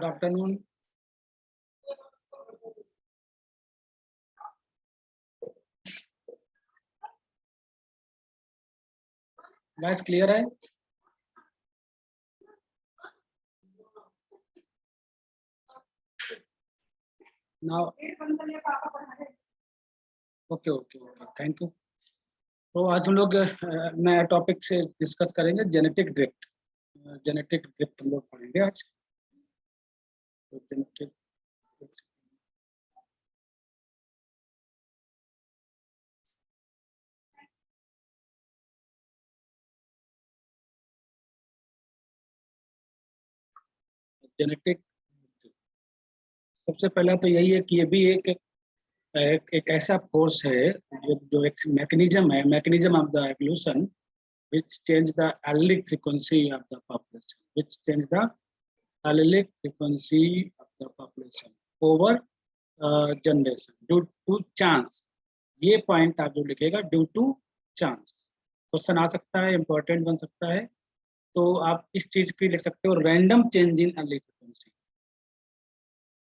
Good afternoon. Voice clear है? Now okay okay okay, thank you. तो आज हम लोग नया टॉपिक से डिस्कस करेंगे, जेनेटिक ड्रिफ्ट। जेनेटिक ड्रिफ्ट हम लोग पढ़ेंगे आज। तो जेनेटिक जेनेटिक सबसे पहला तो यही है कि ये भी एक ऐसा फोर्स है जो एक मैकेनिज्म है, mechanism of the evolution which change the allelic frequency of the population, which change the allelic frequency of the population over generation due to chance। ये पॉइंट आप जो लिखेगा ड्यू टू चांस, क्वेश्चन आ सकता है, important बन सकता है। तो आप इस चीज की लिख सकते हो, random change in allelic frequency,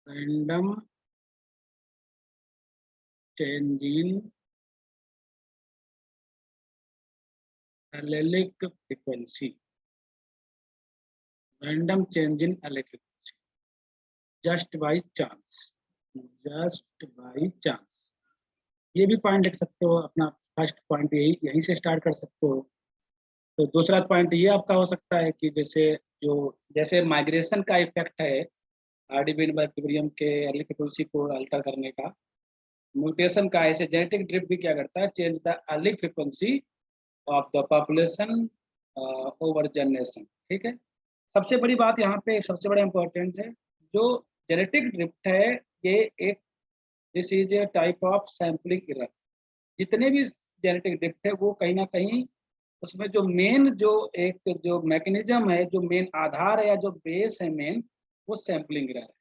random change in allelic frequency, random change in allelic frequency just by chance, just by chance. ये भी पॉइंट लिख सकते हो अपना। फर्स्ट पॉइंट यहीं से स्टार्ट कर सकते हो। तो दूसरा पॉइंट ये आपका हो सकता है कि जैसे माइग्रेशन का इफेक्ट है आरडीबीन बैक्टीरियम के अर्ली फ्रीक्वेंसी को अल्टर करने का, म्यूटेशन का, ऐसे जेनेटिक ड्रिफ्ट भी क्या करता है, change the early frequency of the population over generation. ठीक है। सबसे बड़ी बात यहाँ पे, सबसे बड़ा इंपॉर्टेंट है, जो जेनेटिक ड्रिफ्ट है ये एक, this is A type of sampling error. जितने भी जेनेटिक ड्रिफ्ट है वो कहीं ना कहीं उसमें जो मैकेनिज्म है, जो मेन आधार है या जो बेस है मेन, वो सैम्पलिंग एरर है।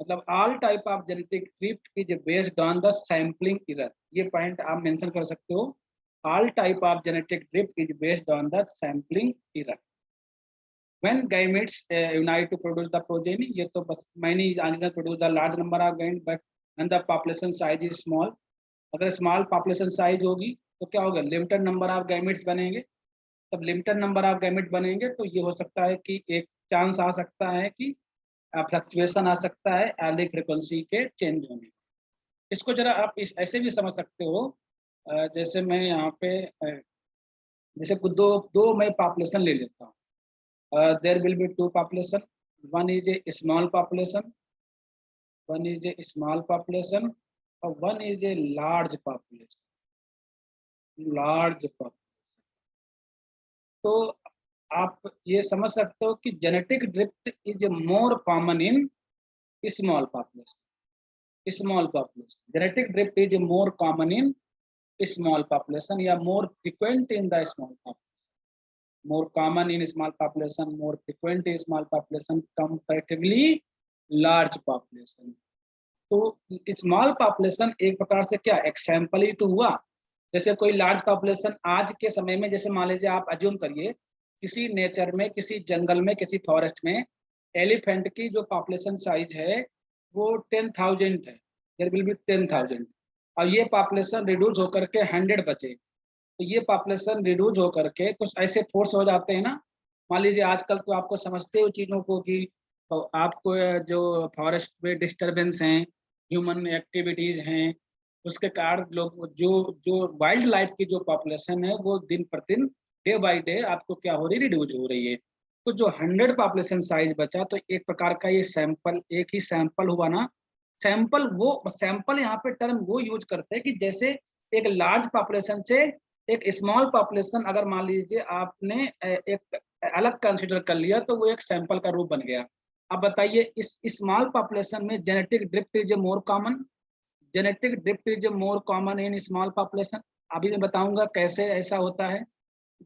मतलब all type of genetic drift is based on the sampling error. ये पॉइंट आप मेंशन कर सकते हो, all type of genetic drift is based on the sampling error. When gametes unite to produce the progeny, ये तो बस many organisms produce the large number of gametes, but when the population size is small, अगर small population size होगी तो क्या होगा, limited number of gametes बनेंगे। तब लिमिटेड नंबर ऑफ गैमेट बनेंगे तो ये हो सकता है कि एक चांस आ सकता है कि फ्लक्चुएशन आ सकता है एलिक फ्रीक्वेंसी के चेंज होने। इसको जरा आप ऐसे भी समझ सकते हो, जैसे मैं यहाँ पे जैसे दो दो मैं पॉपुलेशन ले लेता हूँ। There will be two population. One is a small population, one is a small population, or one is a large population. Large population. तो आप ये समझ सकते हो कि genetic drift is more common in small population. Small population genetic drift is more common in small population या more frequent in the small population. more common in small population, more frequent in small population, comparatively large population। तो small population एक प्रकार से क्या एक sample ही तो हुआ। जैसे कोई लार्ज पॉपुलेशन आज के समय में, जैसे मान लीजिए आप अज्यूम करिए किसी नेचर में, किसी जंगल में, किसी फॉरेस्ट में एलिफेंट की जो पॉपुलेशन साइज है वो 10,000 है, देयर विल बी 10,000, और ये पॉपुलेशन रिड्यूस होकर के 100 बचे। तो ये पॉपुलेशन रिड्यूस होकर के कुछ ऐसे फोर्स हो जाते हैं ना। मान लीजिए आजकल तो आपको समझते हो चीज़ों को कि तो आपको जो फॉरेस्ट में डिस्टरबेंस हैं, ह्यूमन एक्टिविटीज़ हैं, उसके कारण लोग जो जो वाइल्ड लाइफ की जो पॉपुलेशन है वो दिन प्रतिदिन, डे बाई डे आपको क्या हो रही है, रिड्यूस हो रही है। तो जो 100 पॉपुलेशन साइज बचा, तो एक प्रकार का ये सैंपल, एक ही सैंपल हुआ ना। सैंपल यहाँ पे टर्म वो यूज करते हैं कि जैसे एक लार्ज पॉपुलेशन से एक स्मॉल पॉपुलेशन अगर मान लीजिए आपने एक अलग कंसीडर कर लिया तो वो एक सैंपल का रूप बन गया। अब बताइए इस स्मॉल पॉपुलेशन में genetic drift is more common, genetic drift is more common in small population. अभी मैं बताऊंगा कैसे ऐसा होता है।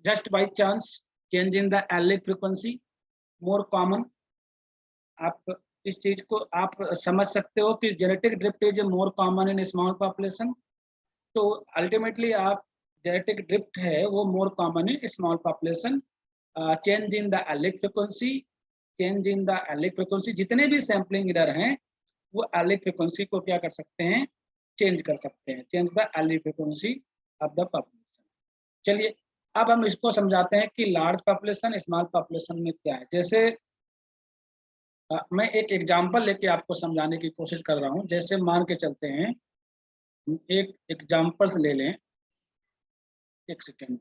Just by chance change in the allelic frequency more common. आप इस चीज को आप समझ सकते हो कि genetic drift is more common in small population. तो अल्टीमेटली आप जेनेटिक ड्रिफ्ट है वो more common in small population, change in the allelic frequency change in the allelic frequency, जितने भी सैम्पलिंग एरर हैं वो एलिक फ्रीक्वेंसी को क्या कर सकते हैं, चेंज कर सकते हैं, change the allelic frequency of the population. चलिए अब हम इसको समझाते हैं कि लार्ज पॉपुलेशन स्मॉल पॉपुलेशन में क्या है। जैसे मैं एक एग्जांपल लेके आपको समझाने की कोशिश कर रहा हूँ। जैसे मान के चलते हैं, एक एग्जांपल्स ले लें, एक सेकेंड।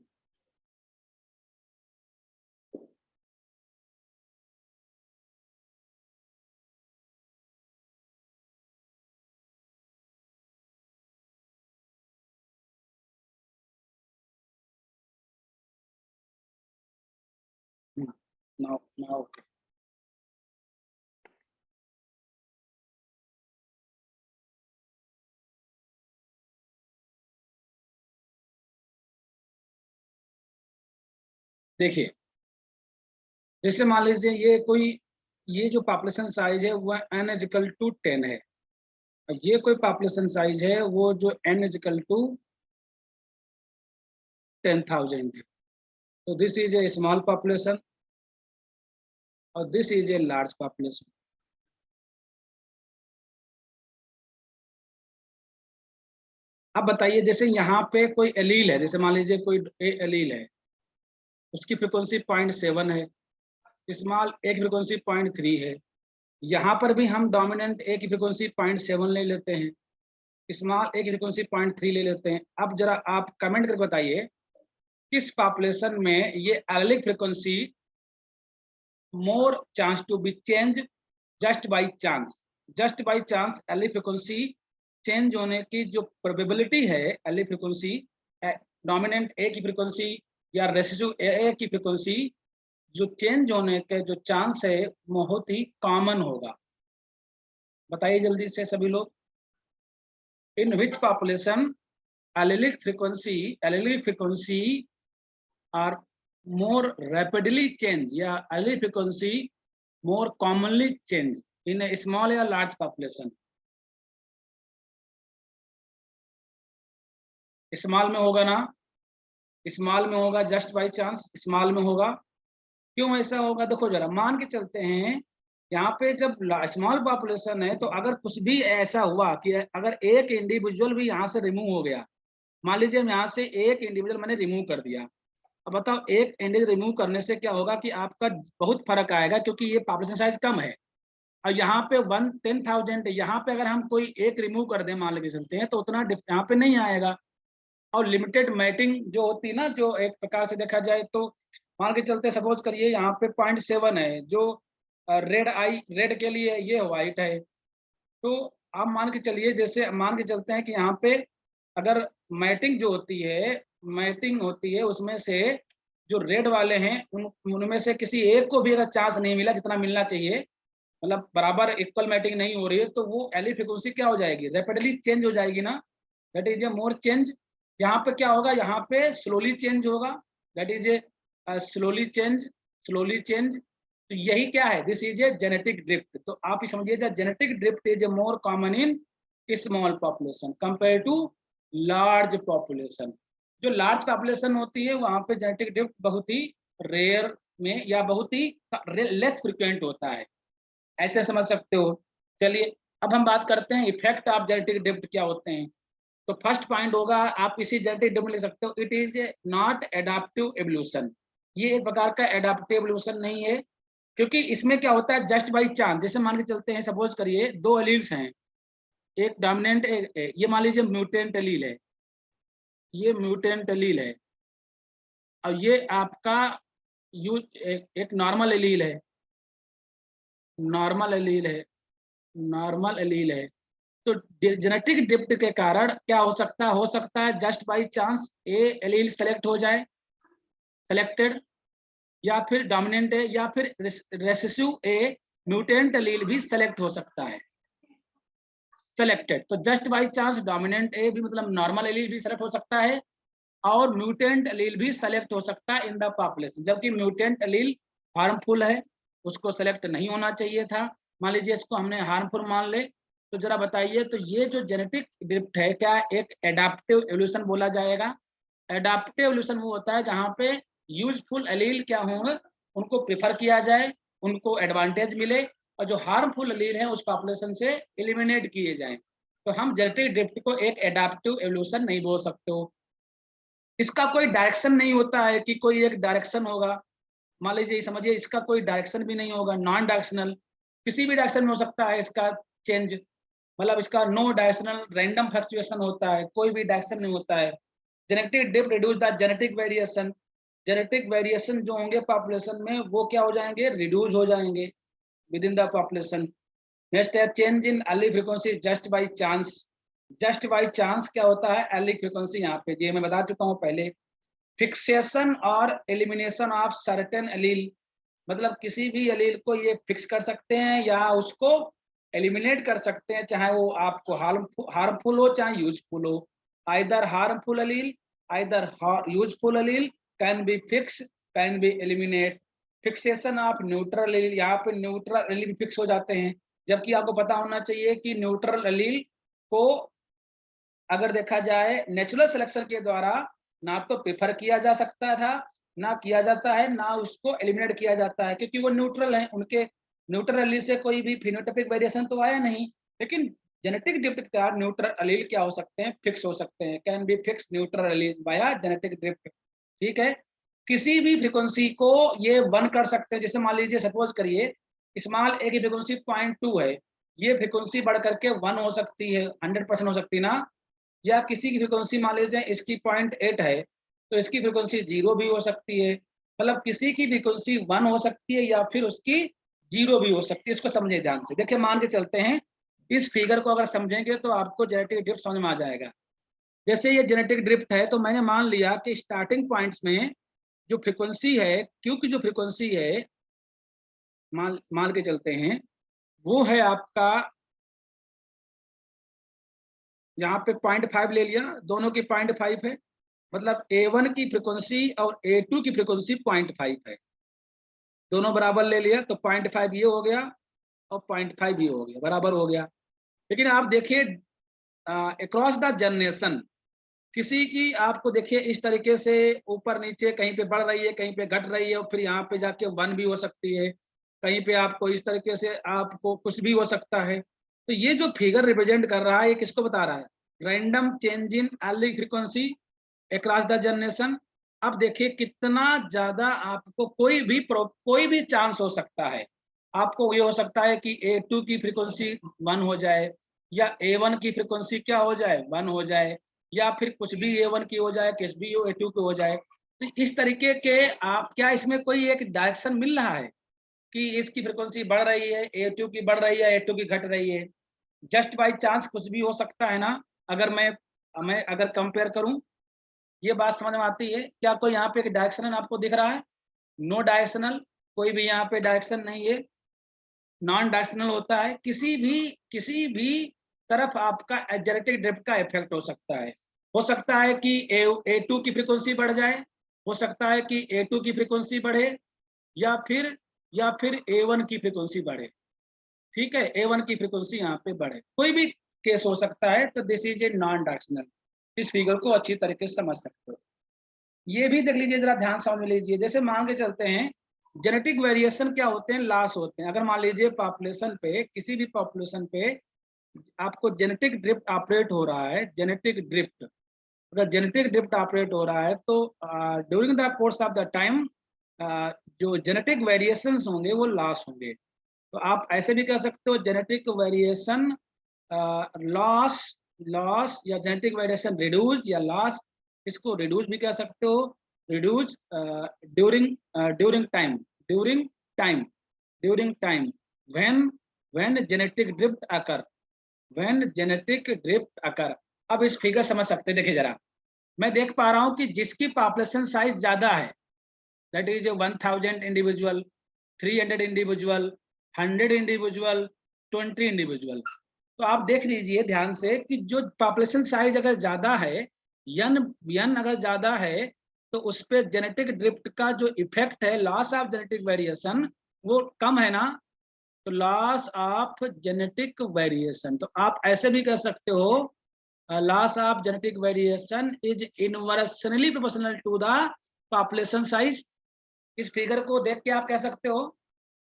now okay। देखिए जैसे मान लीजिए ये जो पॉपुलेशन साइज है वो n इक्वल टू 10 है, और ये कोई पॉपुलेशन साइज है वो जो n इक्वल टू 10,000 है। तो this is a small population और this is a large population. अब बताइए, जैसे यहाँ पे कोई एलील है, जैसे मान लीजिए कोई एलील है, उसकी फ्रिक्वेंसी 0.7 है, स्मॉल ए की फ्रिक्वेंसी 0.3 है। यहाँ पर भी हम डोमिनेंट ए की फ्रिक्वेंसी 0.7 ले लेते हैं, स्मॉल ए की फ्रिक्वेंसी 0.3 ले लेते हैं। अब जरा आप कमेंट करके बताइए किस पॉपुलेशन में ये allelic frequency more chance to be change just by chance. Just by chance allelic frequency change होने की जो प्रोबेबिलिटी है, एलिक फ्रिक्वेंसी डोमिनेंट ए की फ्रिक्वेंसी या रेसिड्यू ए की फ्रिक्वेंसी जो चेंज होने के जो चांस है बहुत ही कॉमन होगा। बताइए जल्दी से सभी लोग, in which population allelic frequency are more rapidly change या allelic frequency more commonly change in a small या लार्ज पॉपुलेशन। स्मॉल में होगा ना, स्मॉल में होगा, जस्ट बाई चांस स्मॉल में होगा। क्यों ऐसा होगा, देखो जरा मान के चलते हैं, यहाँ पे जब स्मॉल पॉपुलेशन है तो अगर कुछ भी ऐसा हुआ कि अगर एक इंडिविजुअल भी यहाँ से रिमूव हो गया, मान लीजिए यहाँ से एक इंडिविजुअल मैंने रिमूव कर दिया, अब बताओ एक इंडिविजुअल रिमूव करने से क्या होगा कि आपका बहुत फर्क आएगा, क्योंकि ये पॉपुलेशन साइज कम है और यहाँ पे 10,000 यहाँ पे अगर हम कोई एक रिमूव कर दें मान लेके चलते हैं तो उतना यहाँ पे नहीं आएगा। और लिमिटेड मैटिंग जो होती है ना, जो एक प्रकार से देखा जाए तो मान के चलते सपोज करिए यहाँ पे 0.7 है, जो रेड के लिए ये व्हाइट है। तो आप मान के चलिए, जैसे मान के चलते हैं कि यहाँ पे अगर मैटिंग जो होती है उसमें से जो रेड वाले हैं उनमें से किसी एक को भी अगर चांस नहीं मिला जितना मिलना चाहिए, मतलब बराबर इक्वल मैटिंग नहीं हो रही है, तो वो एलिक फ्रीक्वेंसी क्या हो जाएगी, रैपिडली चेंज हो जाएगी ना, that is a more change. यहाँ पे क्या होगा, यहाँ पे स्लोली चेंज होगा, that is a slowly change. तो यही क्या है, this is a genetic drift. तो आप ही समझिए genetic drift is a more common in small population compare to large population. जो लार्ज पॉपुलेशन होती है वहां पे जेनेटिक ड्रिफ्ट बहुत ही रेयर में या बहुत ही लेस फ्रिक्वेंट होता है, ऐसे समझ सकते हो। चलिए अब हम बात करते हैं इफेक्ट ऑफ जेनेटिक ड्रिफ्ट क्या होते हैं। तो फर्स्ट पॉइंट होगा, आप इसी जेनेटिक ड्रिफ्ट में लिख सकते हो, it is not adaptive evolution. ये एक प्रकार का एडाप्टिव एवोल्यूशन नहीं है, क्योंकि इसमें क्या होता है जस्ट बाई चांस। जैसे मान के चलते हैं, सपोज करिए दो एलील्स हैं, एक डोमिनेंट ये मान लीजिए म्यूटेंट एलील है, ये म्यूटेंट एलील है, और ये आपका एक नॉर्मल एलील है, नॉर्मल एलील है। तो जेनेटिक ड्रिफ्ट के कारण क्या हो सकता है just by chance A allele select हो जाए, सेलेक्टेड, या फिर डोमिनेंट है, या फिर रेसेसिव ए म्यूटेंट एलील भी सेलेक्ट हो सकता है, सेलेक्टेड। तो जस्ट बाई चांस डोमिनेंट ए भी मतलब नॉर्मल एलील भी सेलेक्ट हो सकता है और म्यूटेंट एलील भी सेलेक्ट हो सकता है इन द पॉपुलेशन, जबकि म्यूटेंट एलील हार्मफुल है, उसको सेलेक्ट नहीं होना चाहिए था। मान लीजिए इसको हमने हार्मफुल मान ले, तो जरा बताइए, तो ये जो जेनेटिक ड्रिफ्ट है क्या एक एडाप्टिव एवोल्यूशन बोला जाएगा। एडाप्टिव एवोल्यूशन वो होता है जहाँ पे यूजफुल एलील क्या होंगे उनको प्रेफर किया जाए उनको एडवांटेज मिले और जो हार्मफुल एलील हैं उस पॉपुलेशन से एलिमिनेट किए जाएं। तो हम जेनेटिक ड्रिफ्ट को एक एडाप्टिव एवोल्यूशन नहीं बोल सकते हो। इसका कोई डायरेक्शन नहीं होता है कि कोई एक डायरेक्शन होगा, मान लीजिए समझिए इसका कोई डायरेक्शन भी नहीं होगा, नॉन डायरेक्शनल, किसी भी डायरेक्शन में हो सकता है इसका चेंज, मतलब इसका नो डायरेक्शनल रैंडम फ्लक्चुएशन होता है, कोई भी डायरेक्शन नहीं होता है। Genetic drift reduce the genetic variation, genetic variation जो होंगे पॉपुलेशन में वो क्या हो जाएंगे, रिड्यूस हो जाएंगे within the population. Next है change in allele frequency just by chance. Just by chance क्या होता है, एली फ्रीक्वेंसी यहाँ पे ये मैं बता चुका हूँ पहले। फिक्सेशन और एलिमिनेशन ऑफ सर्टेन एलील, मतलब किसी भी एलील को ये फिक्स कर सकते हैं या उसको एलिमिनेट कर सकते हैं, चाहे वो आपको हार्मफुल हो चाहे यूजफुल हो। Either harmful allele either useful allele can be fix can be eliminate. Fixation of neutral allele, यहाँ पे न्यूट्रल एलील फिक्स हो जाते हैं, जबकि आपको पता होना चाहिए कि न्यूट्रल एलील को अगर देखा जाए नेचुरल सिलेक्शन के द्वारा ना तो प्रेफर किया जा सकता था, ना किया जाता है, ना उसको एलिमिनेट किया जाता है, क्योंकि वो न्यूट्रल है, उनके न्यूट्रल एलील से कोई भी फिनोटाइपिक वेरिएशन तो आया नहीं। लेकिन जेनेटिक ड्रिफ्ट का न्यूट्रल एलील क्या हो सकते हैं, फिक्स हो सकते हैं, can be fix neutral allele bye genetic drift. ठीक है, किसी भी फ्रीक्वेंसी को ये वन कर सकते हैं, जैसे मान लीजिए सपोज करिए स्मॉल ए की फ्रीक्वेंसी 0.2 है, ये फ्रीक्वेंसी बढ़ करके 1 हो सकती है, 100% हो सकती है ना, या किसी की फ्रीक्वेंसी मान लीजिए इसकी 0.8 है तो इसकी फ्रीक्वेंसी 0 भी हो सकती है, मतलब किसी की फ्रीक्वेंसी 1 हो सकती है या फिर उसकी 0 भी हो सकती है। इसको समझिए ध्यान से, देखिए मान के चलते हैं, इस फिगर को अगर समझेंगे तो आपको जेनेटिक ड्रिफ्ट समझ में आ जाएगा। जैसे ये जेनेटिक ड्रिफ्ट है तो मैंने मान लिया कि स्टार्टिंग पॉइंट्स में जो फ्रीक्वेंसी है, क्यू की जो फ्रीक्वेंसी है मान के चलते हैं वो है आपका, यहाँ पे 0.5 ले लिया, दोनों की 0.5 है, मतलब A1 की फ्रीक्वेंसी और A2 की फ्रीक्वेंसी 0.5 है, दोनों बराबर ले लिया तो 0.5 ये हो गया और 0.5 ये हो गया, बराबर हो गया। लेकिन आप देखिए अक्रॉस द जनरेशन किसी की आपको देखिए इस तरीके से ऊपर नीचे कहीं पे बढ़ रही है कहीं पे घट रही है और फिर यहाँ पे जाके 1 भी हो सकती है, कहीं पे आपको इस तरीके से आपको कुछ भी हो सकता है। तो ये जो फिगर रिप्रेजेंट कर रहा है ये किसको बता रहा है, random change in allele frequency across the generation. अब देखिए कितना ज्यादा आपको कोई भी चांस हो सकता है, आपको ये हो सकता है कि A2 की फ्रीक्वेंसी 1 हो जाए या A1 की फ्रीक्वेंसी क्या हो जाए 1 हो जाए, या फिर कुछ भी A1 की हो जाए कुछ भी A2 की हो जाए। तो इस तरीके के आप क्या इसमें कोई एक डायरेक्शन मिल रहा है कि इसकी फ्रीक्वेंसी बढ़ रही है A2 की बढ़ रही है A2 की घट रही है, जस्ट बाई चांस कुछ भी हो सकता है ना। अगर मैं अगर कंपेयर करूं, ये बात समझ में आती है क्या, कोई यहाँ पे एक डायरेक्शन आपको दिख रहा है, नो डायरेक्शनल, कोई भी यहाँ पे डायरेक्शन नहीं है, नॉन डायरेक्शनल होता है, किसी भी तरफ आपका जेनेटिक ड्रिफ्ट का इफेक्ट हो सकता है कि A2 की फ्रीक्वेंसी बढ़ जाए, हो सकता है कि A2 की फ्रीक्वेंसी बढ़े या फिर A1 की फ्रीक्वेंसी बढ़े। ठीक है, A1 की फ्रीक्वेंसी यहाँ पे बढ़े, कोई भी केस हो सकता है। तो this is a non directional, इस फिगर को अच्छी तरीके से समझ सकते हो। ये भी देख लीजिए, जरा ध्यान समझ लीजिए, जैसे मान के चलते हैं जेनेटिक वेरिएशन क्या होते हैं, लॉस होते हैं। अगर मान लीजिए पॉपुलेशन पे, किसी भी पॉपुलेशन पे आपको जेनेटिक ड्रिफ्ट ऑपरेट हो रहा है, जेनेटिक ड्रिफ्ट, अगर जेनेटिक ड्रिफ्ट ऑपरेट हो रहा है तो during the course of the time जो जेनेटिक वेरिएशंस होंगे वो लॉस होंगे। तो आप ऐसे भी कह सकते हो जेनेटिक वेरिएशन लॉस या जेनेटिक वेरिएशन रिड्यूस या लॉस, इसको रिड्यूस भी कह सकते हो, reduce during time when genetic drift occur. अब इस फिगर समझ सकते हैं, देखिए जरा, मैं देख पा रहा हूं कि जिसकी पॉपुलेशन साइज ज्यादा है, that is 1000 individual, 300 individual, 100 individual, 20 individual. तो आप देख लीजिए ध्यान से कि जो पॉपुलेशन साइज अगर ज्यादा है, यन अगर ज्यादा है, तो उस पर जेनेटिक ड्रिफ्ट का जो इफेक्ट है, लॉस ऑफ जेनेटिक वेरिएशन, वो कम है ना। तो लॉस ऑफ जेनेटिक वेरिएशन, तो आप ऐसे भी कह सकते हो loss of genetic variation is inversely proportional to the population size. इस फिगर को देख के आप कह सकते हो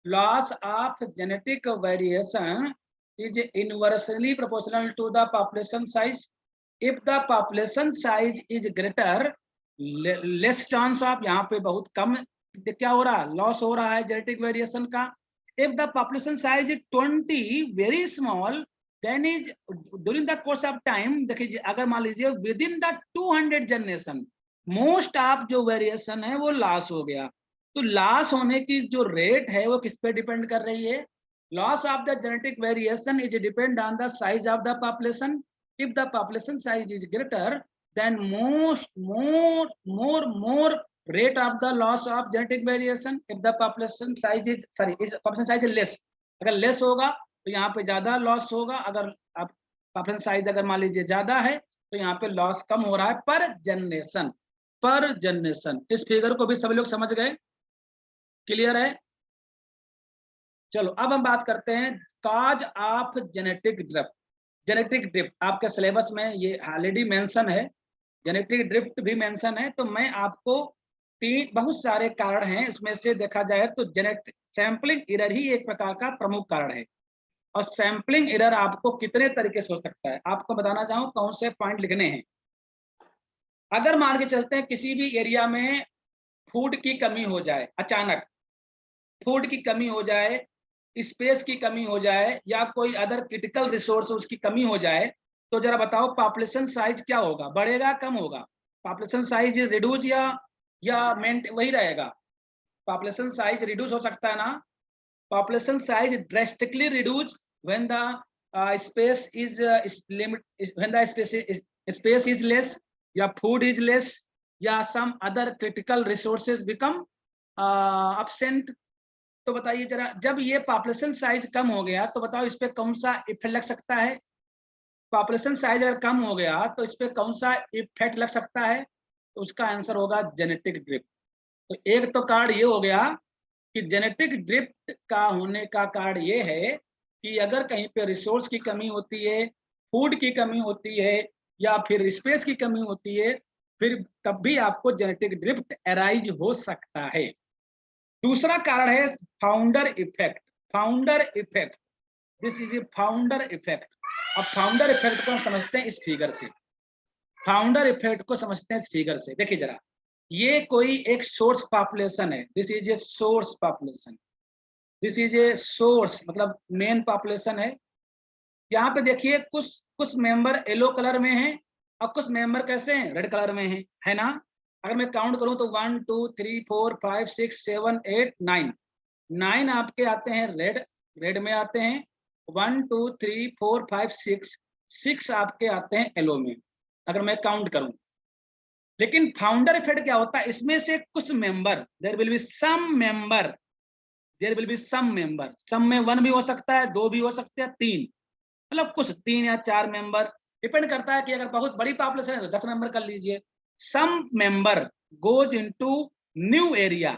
loss of genetic variation is inversely proportional to the population size. If the population size is greater, less chance of, यहाँ पे बहुत कम क्या हो रहा है, लॉस हो रहा है जेनेटिक वेरिएशन का. If the population size is 20, very small, then is during the course of time, देखिए अगर मान लीजिए within the 200 generation most of जो वेरिएशन है वो लॉस हो गया, तो लॉस होने की जो रेट है वो किस पे डिपेंड कर रही है? Loss of the genetic variation is depend on the size of the population. If the population size is greater, then more rate of the loss of genetic variation. If the population size is population size is less, अगर less होगा तो यहाँ पे ज्यादा loss होगा. अगर आप population size अगर मान लीजिए ज्यादा है तो यहाँ पे लॉस कम हो रहा है पर जनरेशन. इस फिगर को भी सभी लोग समझ गए? क्लियर है? चलो अब हम बात करते हैं cause of genetic drift. Genetic drift आपके सिलेबस में ये ऑलरेडी मेंशन है, जेनेटिक ड्रिफ्ट भी मेंशन है. तो मैं आपको बहुत सारे कारण हैं, उसमें से देखा जाए तो जेनेटिक सैंपलिंग एरर ही एक प्रकार का प्रमुख कारण है. और सैंपलिंग एरर आपको कितने तरीके से हो सकता है, आपको बताना चाहूँ कौन से पॉइंट लिखने हैं. अगर मान के चलते हैं किसी भी एरिया में फूड की कमी हो जाए, अचानक फूड की कमी हो जाए, स्पेस की कमी हो जाए, या कोई अदर क्रिटिकल रिसोर्स उसकी कमी हो जाए, तो जरा बताओ पॉपुलेशन साइज क्या होगा, बढ़ेगा कम होगा? पॉपुलेशन साइज रिड्यूस या वही रहेगा? पॉपुलेशन साइज रिड्यूस हो सकता है ना. Population size drastically reduce when the space is limit, when the space is less, या फूड इज लेस, या some other critical resources become absent. तो बताइए जरा, जब ये पॉपुलेशन साइज कम हो गया तो बताओ इस पे कौन सा इफेक्ट लग सकता है? पॉपुलेशन साइज अगर कम हो गया तो इस पे कौन सा इफेक्ट लग सकता है? तो उसका आंसर होगा जेनेटिक ड्रिफ्ट. तो एक तो कारण ये हो गया कि जेनेटिक ड्रिफ्ट का होने का कारण ये है कि अगर कहीं पे रिसोर्स की कमी होती है, फूड की कमी होती है, या फिर स्पेस की कमी होती है, फिर कभी आपको जेनेटिक ड्रिफ्ट अराइज हो सकता है. दूसरा कारण है founder effect. Founder effect, this is A founder effect. अब फाउंडर इफेक्ट को हम समझते हैं इस फिगर से. फाउंडर इफेक्ट को समझते हैं इस फिगर से. देखिए जरा, ये कोई एक सोर्स पॉपुलेशन है. This is a source population. This is a source मतलब मेन पॉपुलेशन है. यहाँ पे देखिए कुछ मेंबर येलो कलर में हैं और कुछ मेंबर कैसे हैं, रेड कलर में हैं, है ना. अगर मैं काउंट करूं तो 1 2 3 4 5 6 7 8 9 9 आपके आते हैं रेड में आते हैं. 1 2 3 4 5 6 आपके आते हैं येलो में, अगर मैं काउंट करूं. लेकिन फाउंडर इफेक्ट क्या होता है, इसमें से कुछ member, there will be some member, some में 1 भी हो सकता है, 2 भी हो सकते हैं, 3, मतलब कुछ 3 या 4 मेंबर, डिपेंड करता है कि अगर बहुत बड़ी पॉपुलेशन है तो 10 मेंबर कर लीजिए. Some member goes into new area,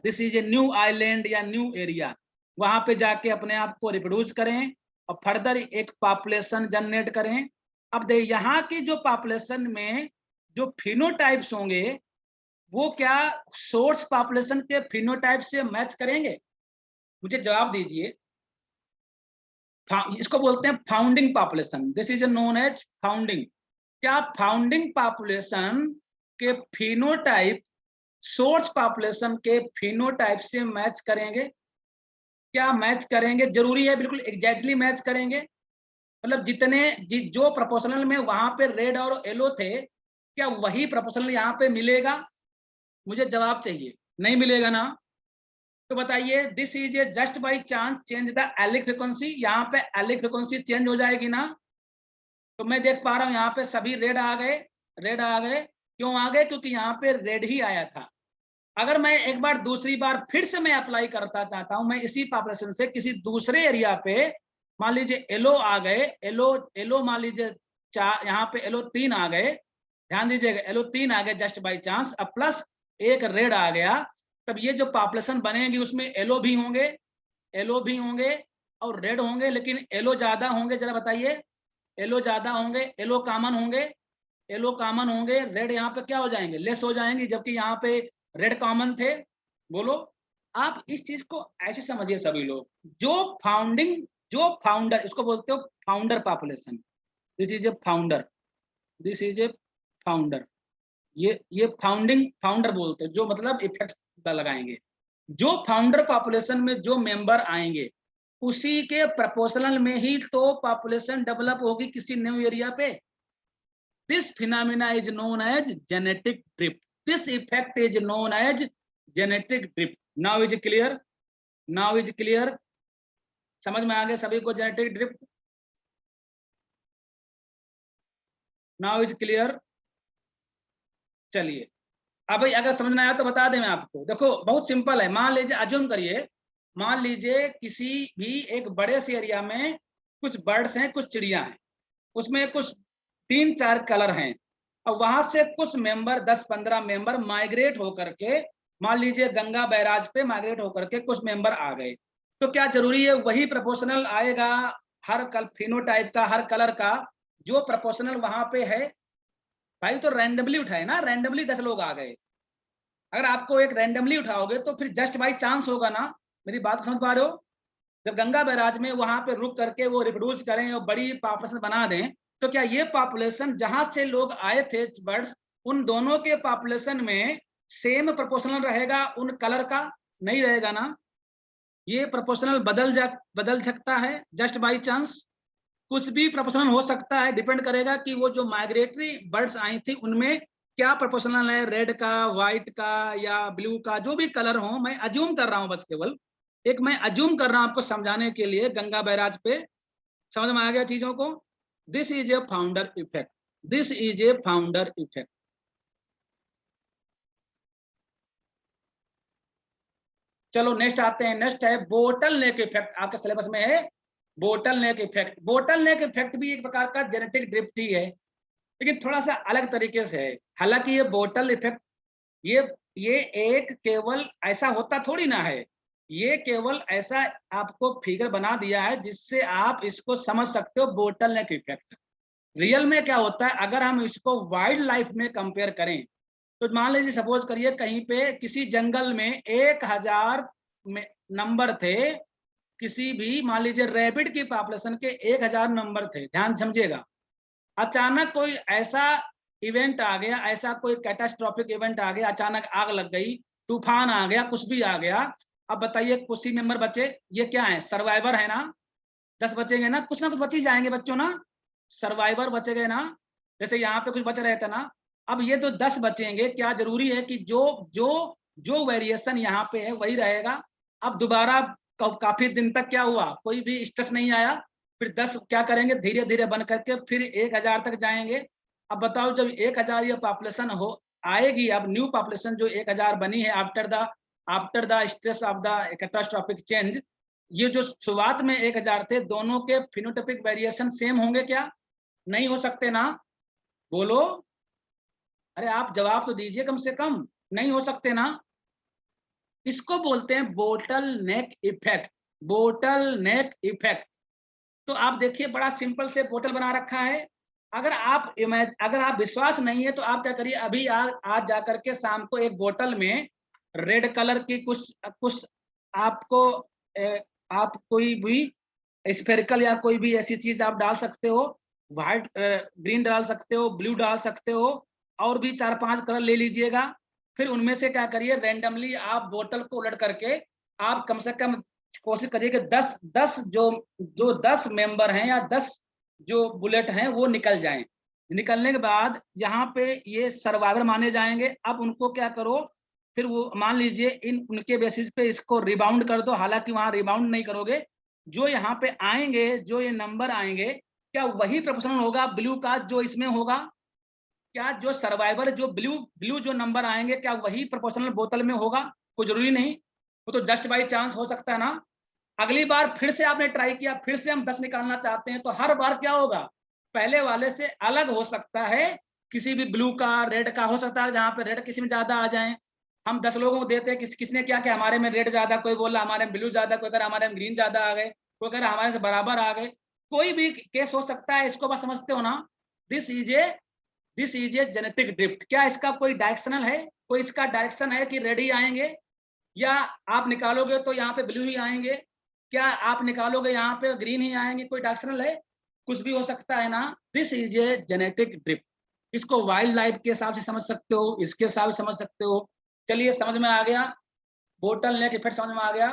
this is a new island या न्यू एरिया. वहां पे जाके अपने आप को रिप्रोड्यूस करें और फर्दर एक पॉपुलेशन जनरेट करें. अब देखिए यहाँ की जो पॉपुलेशन में जो फिनोटाइप्स होंगे वो क्या सोर्स पॉपुलेशन के फिनोटाइप से मैच करेंगे? मुझे जवाब दीजिए. इसको बोलते हैं founding population. This is known as founding. क्या फाउंडिंग पॉपुलेशन के फिनोटाइप सोर्स पॉपुलेशन के फिनोटाइप से मैच करेंगे? क्या मैच करेंगे? जरूरी है, बिल्कुल एग्जैक्टली मैच करेंगे. मतलब जो प्रोपोर्शनल में वहां पे रेड और येलो थे, क्या वही प्रोपोर्शनल यहाँ पे मिलेगा? मुझे जवाब चाहिए. नहीं मिलेगा ना. तो बताइए, this is a just by chance change the allelic frequency. यहाँ पे एलिक फ्रीक्वेंसी चेंज हो जाएगी ना. तो मैं देख पा रहा हूँ यहाँ पे सभी रेड आ गए. क्यों आ गए? क्योंकि यहाँ पे रेड ही आया था. अगर मैं एक बार दूसरी बार फिर से मैं अप्लाई करता चाहता हूँ, मैं इसी पॉपुलेशन से किसी दूसरे एरिया पे मान लीजिए येलो आ गए, येलो मान लीजिए यहाँ पे येलो 3 आ गए. ध्यान दीजिएगा, येलो 3 आ गए जस्ट बाय चांस, अब प्लस एक रेड आ गया. तब ये जो पॉपुलेशन बनेगी उसमें येलो भी होंगे और रेड होंगे, लेकिन येलो ज्यादा होंगे. जरा बताइए, येलो ज्यादा होंगे, येलो कॉमन होंगे, रेड यहाँ पे क्या हो जाएंगे, लेस हो जाएंगे. जबकि यहाँ पे रेड कॉमन थे. बोलो, आप इस चीज को ऐसे समझिए सभी लोग, जो फाउंडर, इसको बोलते हो founder population, this is A founder, this is A founder, ये फाउंडर बोलते हैं, जो मतलब इफेक्ट लगाएंगे। जो फाउंडर पॉपुलेशन में जो मेंबर आएंगे उसी के प्रोपोर्शनल में ही तो पॉपुलेशन डेवलप होगी किसी न्यू एरिया पे। This phenomena is known as genetic drift, this effect is known as genetic drift. Now is clear, now is clear, समझ में आ गया सभी को genetic drift? Now is clear? चलिए अब भाई अगर समझ में आया तो बता दें मैं आपको। देखो बहुत सिंपल है, मान लीजिए अज्यूम करिए, मान लीजिए किसी भी एक बड़े से एरिया में कुछ बर्ड्स हैं, कुछ चिड़िया हैं, उसमें कुछ 3-4 कलर हैं, और वहां से कुछ मेंबर 10-15 मेंबर माइग्रेट होकर के, मान लीजिए गंगा बैराज पे माइग्रेट होकर के कुछ मेंबर आ गए, तो क्या जरूरी है वही प्रोपोर्शनल आएगा हर फिनोटाइप का, हर कलर का जो प्रोपोर्शनल वहां पे है? भाई तो रैंडमली उठाए ना, रैंडमली 10 लोग आ गए, अगर आपको एक रैंडमली उठाओगे तो फिर जस्ट बाई चांस होगा ना। मेरी बात समझ पा रहे हो? जब गंगा बैराज में वहां पे रुक करके वो रिप्रोड्यूस करें और बड़ी पॉपुलेशन बना दें, तो क्या ये पॉपुलेशन जहां से लोग आए थे बर्ड्स, उन दोनों के पॉपुलेशन में सेम प्रोपोर्शनल रहेगा उन कलर का? नहीं रहेगा ना, ये प्रोपोर्शनल बदल सकता है जस्ट बाई चांस, कुछ भी प्रोपोर्शनल हो सकता है, डिपेंड करेगा कि वो जो माइग्रेटरी बर्ड्स आई थी उनमें क्या प्रोपोर्शनल है, रेड का, व्हाइट का या ब्लू का, जो भी कलर हो, मैं अज्यूम कर रहा हूं, बस केवल एक मैं अज्यूम कर रहा हूं आपको समझाने के लिए गंगा बैराज पे। समझ में आ गया चीजों को? This is A founder effect, this is A founder effect. चलो नेक्स्ट आते हैं, नेक्स्ट है बोटल नेक इफेक्ट, आपके सिलेबस में है बोटल नेक इफेक्ट। बोटल नेक इफेक्ट भी एक प्रकार का जेनेटिक ड्रिफ्ट ही है, लेकिन थोड़ा सा अलग तरीके से है। हालांकि ये बोटल इफेक्ट ये ये एक केवल ऐसा होता थोड़ी ना है, ये केवल ऐसा आपको फिगर बना दिया है जिससे आप इसको समझ सकते हो बोटल नेक इफेक्ट। रियल में क्या होता है अगर हम इसको वाइल्ड लाइफ में कंपेयर करें, तो मान लीजिए सपोज करिए कहीं पे किसी जंगल में 1000 नंबर थे, किसी भी मान लीजिए रैबिट की पॉपुलेशन के 1000 नंबर थे, ध्यान समझिएगा। अचानक कोई ऐसा इवेंट आ गया, ऐसा कोई कैटास्ट्रोफिक इवेंट आ गया, अचानक आग लग गई, तूफान आ गया, कुछ भी आ गया, अब बताइए कुछ ही मेंबर बचे, ये क्या है, सर्वाइवर है ना, 10 बचेंगे ना, कुछ बच ही जाएंगे बच्चों ना, सर्वाइवर बचेंगे ना, जैसे यहाँ पे कुछ बच रहे थे ना। अब ये तो 10 बचेंगे, क्या जरूरी है कि जो जो जो वेरिएशन यहाँ पे है वही रहेगा? अब दोबारा काफी दिन तक क्या हुआ, कोई भी स्ट्रेस नहीं आया, फिर 10 क्या करेंगे, धीरे धीरे बन करके फिर 1000 तक जाएंगे। अब बताओ जब 1000 ये पॉपुलेशन हो आएगी, अब न्यू पॉपुलेशन जो 1000 बनी है after the stress of the catastrophic change, ये जो शुरुआत में 1000 थे, दोनों के फिनोटाइपिक वेरिएशन सेम होंगे क्या? नहीं हो सकते ना, बोलो, अरे आप जवाब तो दीजिए कम से कम, नहीं हो सकते ना। इसको बोलते हैं बोटल नेक इफेक्ट, बोटल नेक इफेक्ट। तो आप देखिए बड़ा सिंपल से बोतल बना रखा है, अगर आप विश्वास नहीं है तो आप क्या करिए, अभी आज जाकर के शाम को एक बोतल में रेड कलर की कुछ आपको आप कोई भी स्फेरिकल या कोई भी ऐसी चीज आप डाल सकते हो, व्हाइट ग्रीन डाल सकते हो, ब्लू डाल सकते हो, और भी 4-5 कलर ले लीजिएगा। फिर उनमें से क्या करिए, रैंडमली आप बोतल को उलट करके आप कम से कम कोशिश करिए कि 10 जो 10 मेंबर हैं या 10 जो बुलेट हैं वो निकल जाएं। निकलने के बाद यहाँ पे ये सर्वाइवर माने जाएंगे। अब उनको क्या करो, फिर वो मान लीजिए उनके बेसिस पे इसको रिबाउंड कर दो, हालांकि वहां रिबाउंड नहीं करोगे, जो यहाँ पे आएंगे, जो ये नंबर आएंगे, क्या वही प्रोपोर्शनल होगा ब्लू का जो इसमें होगा? क्या जो सर्वाइवर जो ब्लू जो नंबर आएंगे क्या वही प्रोपोर्शनल बोतल में होगा? कोई जरूरी नहीं, वो तो जस्ट बाई चांस हो सकता है ना। अगली बार फिर से आपने ट्राई किया, फिर से हम 10 निकालना चाहते हैं, तो हर बार क्या होगा, पहले वाले से अलग हो सकता है, किसी भी ब्लू का, रेड का हो सकता है, जहां पे रेड किसी में ज्यादा आ जाए। हम 10 लोगों को देते हैं, किसने क्या क्या, हमारे में रेड ज्यादा, कोई बोला हमारे में ब्लू ज्यादा, कोई कह हमारे में ग्रीन ज्यादा आ गए, कोई कह हमारे से बराबर आ गए, कोई भी केस हो सकता है। इसको बस समझते हो ना, this is a genetic drift. क्या इसका कोई डायरेक्शनल है, कोई इसका डायरेक्शन है कि रेड ही आएंगे? या आप निकालोगे तो यहाँ पे ब्लू ही आएंगे, क्या आप निकालोगे यहाँ पे ग्रीन ही आएंगे? कोई डायरेक्शनल है? कुछ भी हो सकता है ना। This is a genetic drift. इसको वाइल्ड लाइफ के हिसाब से समझ सकते हो, इसके हिसाब से समझ सकते हो। चलिए समझ में आ गया, बोटल नेक इफेक्ट समझ में आ गया।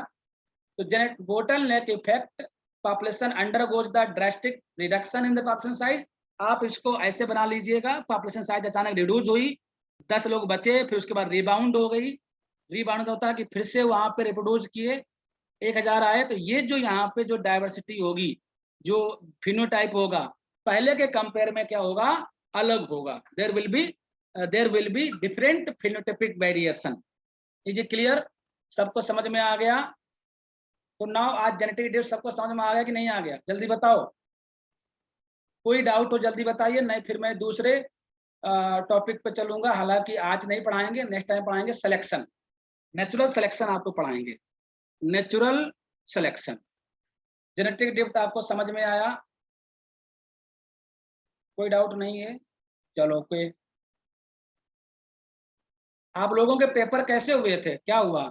तो bottle neck effect, population undergoes the drastic reduction in the population size. आप इसको ऐसे बना लीजिएगा, पॉपुलेशन साइज अचानक रिड्यूस हुई, 10 लोग बचे, फिर उसके बाद रिबाउंड हो गई। रिबाउंड होता है कि फिर से वहां पे रिप्रोड्यूस किए, 1000 आए, तो ये जो यहाँ पे जो डाइवर्सिटी होगी, जो फिनोटाइप होगा, पहले के कंपेयर में क्या होगा? अलग होगा। There will be different phenotypic variation. Is it clear? सबको समझ में आ गया? तो नाउ आज जेनेटिक ड्रिफ्ट सबको समझ में आ गया कि नहीं आ गया? जल्दी बताओ, कोई डाउट हो जल्दी बताइए, नहीं फिर मैं दूसरे टॉपिक पे चलूंगा। हालांकि आज नहीं पढ़ाएंगे, नेक्स्ट टाइम पढ़ाएंगे सिलेक्शन, नेचुरल सिलेक्शन आपको पढ़ाएंगे, नेचुरल सिलेक्शन। जेनेटिक ड्रिफ्ट आपको समझ में आया? कोई डाउट नहीं है? चलो कोई, आप लोगों के पेपर कैसे हुए थे, क्या हुआ?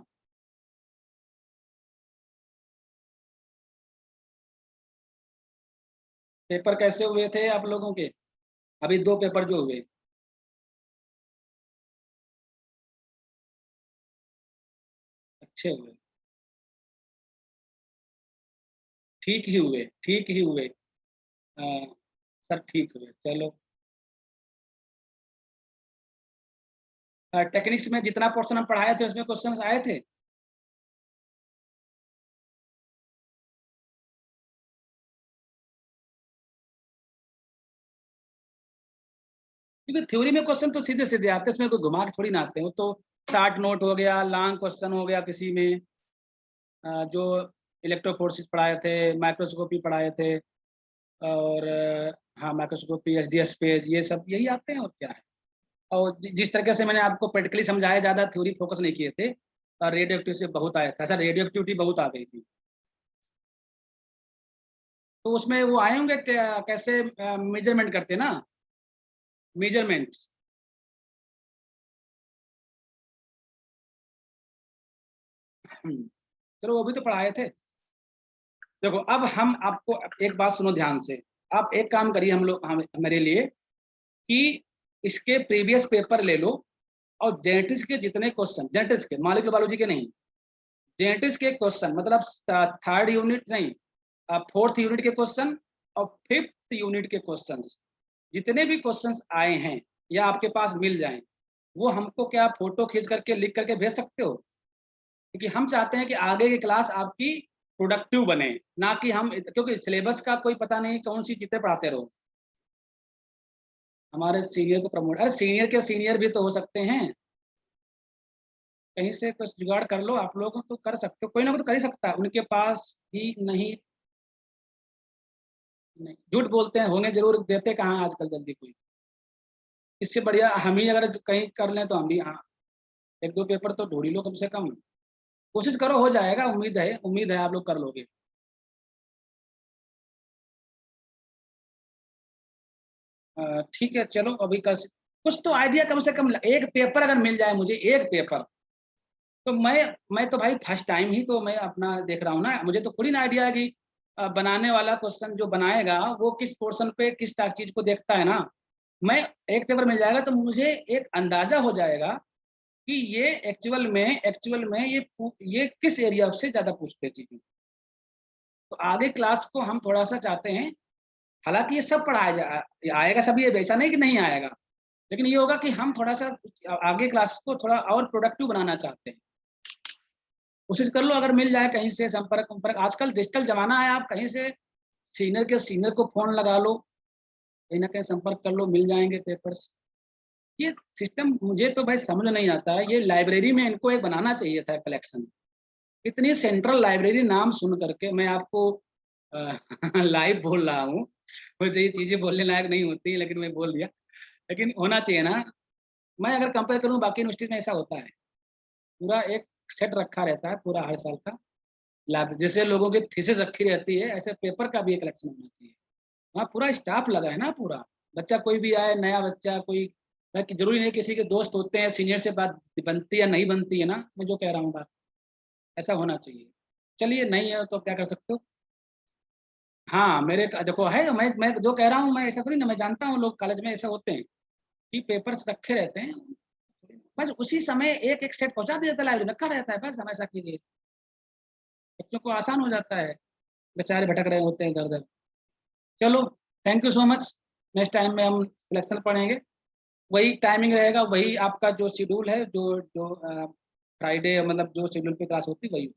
पेपर कैसे हुए थे आप लोगों के? अभी 2 पेपर जो हुए, अच्छे हुए? ठीक ही हुए, ठीक ही हुए। सर ठीक हुए, चलो। टेक्निक्स में जितना पोर्शन हम पढ़ाए थे उसमें क्वेश्चंस आए थे? क्योंकि थ्योरी में क्वेश्चन तो सीधे सीधे आते हैं, उसमें कोई घुमा के थोड़ी ना आते हो। तो शार्ट नोट हो गया, लॉन्ग क्वेश्चन हो गया, किसी में जो इलेक्ट्रोफोर्सिस पढ़ाए थे, माइक्रोस्कोपी पढ़ाए थे, और हाँ माइक्रोस्कोपी, एसडीएस पेज, ये सब यही आते हैं और क्या है। और जिस तरीके से मैंने आपको प्रैक्टिकली समझाया, ज्यादा थ्योरी फोकस नहीं किए थे। और रेडियो एक्टिविटी से बहुत आया था, अच्छा रेडियो एक्टिविटी बहुत आ गई थी। तो उसमें वो आए होंगे कैसे मेजरमेंट करते ना, मेजरमेंट। चलो वो भी तो पढ़ाए थे। देखो अब हम आपको एक बात सुनो ध्यान से। आप एक काम करिए, हम लोग मेरे लिए, कि इसके प्रीवियस पेपर ले लो, और जेनेटिक्स के जितने क्वेश्चन, जेनेटिक्स के, मॉलिक्यूलर बायोलॉजी के नहीं, जेनेटिक्स के क्वेश्चन, मतलब 3rd यूनिट नहीं, 4th यूनिट के क्वेश्चन और 5th यूनिट के क्वेश्चंस, जितने भी क्वेश्चंस आए हैं या आपके पास मिल जाएं, वो हमको क्या फोटो खींच करके लिख करके भेज सकते हो? क्योंकि हम चाहते हैं कि आगे की क्लास आपकी प्रोडक्टिव बने, ना कि हम, क्योंकि सिलेबस का कोई पता नहीं कौन सी चीजें पढ़ाते रहो। हमारे सीनियर को प्रमोट, अरे सीनियर के सीनियर भी तो हो सकते हैं, कहीं से कुछ जुगाड़ कर लो। आप लोग तो कर सकते हो, कोई ना कोई तो कर ही सकता है, उनके पास ही नहीं। नहीं झूठ बोलते हैं, होंगे जरूर, देते कहाँ आजकल जल्दी कोई। इससे बढ़िया हम ही अगर कहीं कर लें तो हम भी, हाँ 1-2 पेपर तो ढूंढ ही लो कम से कम। कोशिश करो, हो जाएगा, उम्मीद है, उम्मीद है आप लोग कर लोगे। ठीक है चलो, अभी कल कुछ तो आइडिया, कम से कम एक पेपर अगर मिल जाए मुझे, एक पेपर, तो मैं तो भाई फर्स्ट टाइम ही तो मैं अपना देख रहा हूँ ना, मुझे तो थोड़ी ना आइडिया है कि बनाने वाला क्वेश्चन जो बनाएगा वो किस पोर्शन पे किस चीज को देखता है ना। मैं एक पेपर मिल जाएगा तो मुझे एक अंदाजा हो जाएगा कि ये एक्चुअल में ये किस एरिया से ज्यादा पूछते हैं चीजें। तो आगे क्लास को हम थोड़ा सा चाहते हैं, हालांकि ये सब पढ़ाया आएगा सब, ये वैसा नहीं कि नहीं आएगा, लेकिन ये होगा कि हम थोड़ा सा आगे क्लास को थोड़ा और प्रोडक्टिव बनाना चाहते हैं। कोशिश कर लो, अगर मिल जाए कहीं से संपर्क, आजकल डिजिटल जमाना है, आप कहीं से सीनियर के सीनियर को फोन लगा लो, कहीं ना कहीं संपर्क कर लो, मिल जाएंगे पेपर्स। ये सिस्टम मुझे तो भाई समझ नहीं आता है, ये लाइब्रेरी में इनको एक बनाना चाहिए था कलेक्शन। इतनी सेंट्रल लाइब्रेरी नाम सुन करके मैं आपको लाइव बोल रहा हूँ, वैसे ये चीजें बोलने लायक नहीं होती, लेकिन मैं बोल दिया। लेकिन होना चाहिए ना। मैं अगर कंपेयर करूँ बाकी यूनिवर्सिटीज में, ऐसा होता है, पूरा एक सेट रखा रहता है पूरा हर साल का लैब, जैसे लोगों की थीसिस रखी रहती है, ऐसे पेपर का भी एक कलेक्शन होना चाहिए। वहाँ पूरा स्टाफ लगा है ना, पूरा बच्चा कोई भी आए, नया बच्चा कोई, कि जरूरी नहीं किसी के दोस्त होते हैं सीनियर से बात बनती या नहीं बनती है ना, मैं जो कह रहा हूँ बात। ऐसा होना चाहिए। चलिए नहीं है तो क्या कर सकते हो। हाँ मेरे देखो है, मैं जो कह रहा हूँ मैं ऐसा थोड़ी ना, मैं जानता हूँ लोग कॉलेज में ऐसे होते हैं कि पेपर्स रखे रहते हैं, बस उसी समय एक एक सेट पहुंचा दिया जाता है, लाइब्रेरी रखा रहता है, बस हमेशा कीजिए, बच्चों को आसान हो जाता है, बेचारे भटक रहे होते हैं इधर उधर। चलो thank you so much. Next time में हम सिलेक्शन पढ़ेंगे, वही टाइमिंग रहेगा, वही आपका जो शेड्यूल है, जो जो फ्राइडे मतलब जो शेड्यूल पे क्लास होती है वही।